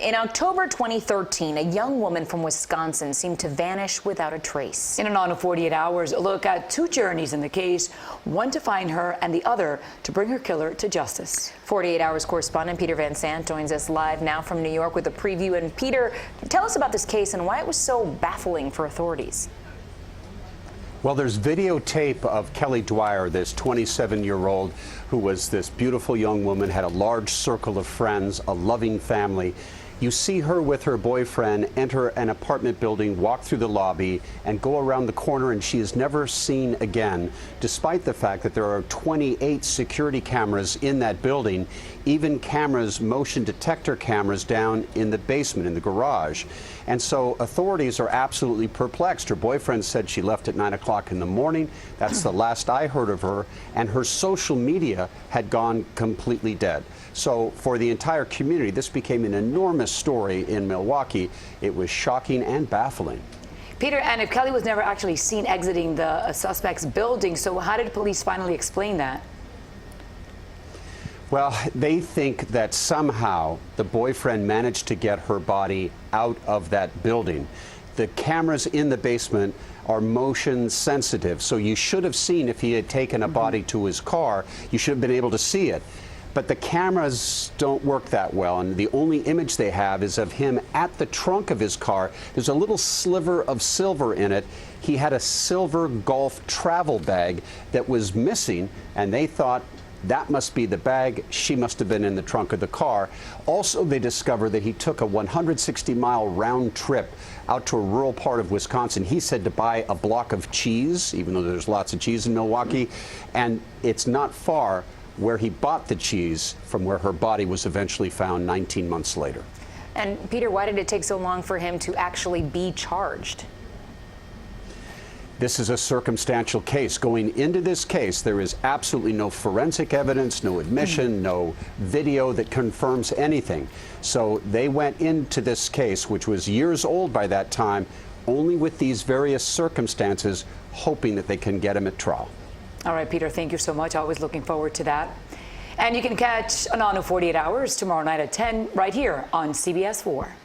In October 2013, a young woman from Wisconsin seemed to vanish without a trace. In an On 48 Hours, a look at two journeys in the case, one to find her and the other to bring her killer to justice. 48 Hours correspondent Peter Van Sant joins us live now from New York with a preview. And Peter, tell us about this case and why it was so baffling for authorities. Well, there's videotape of Kelly Dwyer, this 27-year-old who was this beautiful young woman, had a large circle of friends, a loving family. You see her with her boyfriend enter an apartment building, walk through the lobby, and go around the corner, and she is never seen again, despite the fact that there are 28 security cameras in that building, even cameras, motion detector cameras down in the basement, in the garage. And so authorities are absolutely perplexed. Her boyfriend said she left at 9 o'clock in the morning. That's the last I heard of her. And her social media had gone completely dead. So for the entire community, this became an enormous story in Milwaukee. It was shocking and baffling. Peter, and if Kelly was never actually seen exiting the suspect's building, so how did police finally explain that? Well, they think that somehow the boyfriend managed to get her body out of that building. The cameras in the basement are motion sensitive, so you should have seen if he had taken a body to his car, you should have been able to see it. But the cameras don't work that well, and the only image they have is of him at the trunk of his car. There's a little sliver of silver in it. He had a silver golf travel bag that was missing, and they thought that must be the bag. She must have been in the trunk of the car. Also, they discovered that he took a 160-mile round trip out to a rural part of Wisconsin. He said to buy a block of cheese, even though there's lots of cheese in Milwaukee, and it's not far where he bought the cheese from where her body was eventually found 19 months later. And Peter, why did it take so long for him to actually be charged? This is a circumstantial case. Going into this case, there is absolutely no forensic evidence, no admission, no video that confirms anything. So they went into this case, which was years old by that time, only with these various circumstances, hoping that they can get him at trial. All right, Peter, thank you so much. Always looking forward to that. And you can catch an On 48 Hours tomorrow night at 10 right here on CBS 4.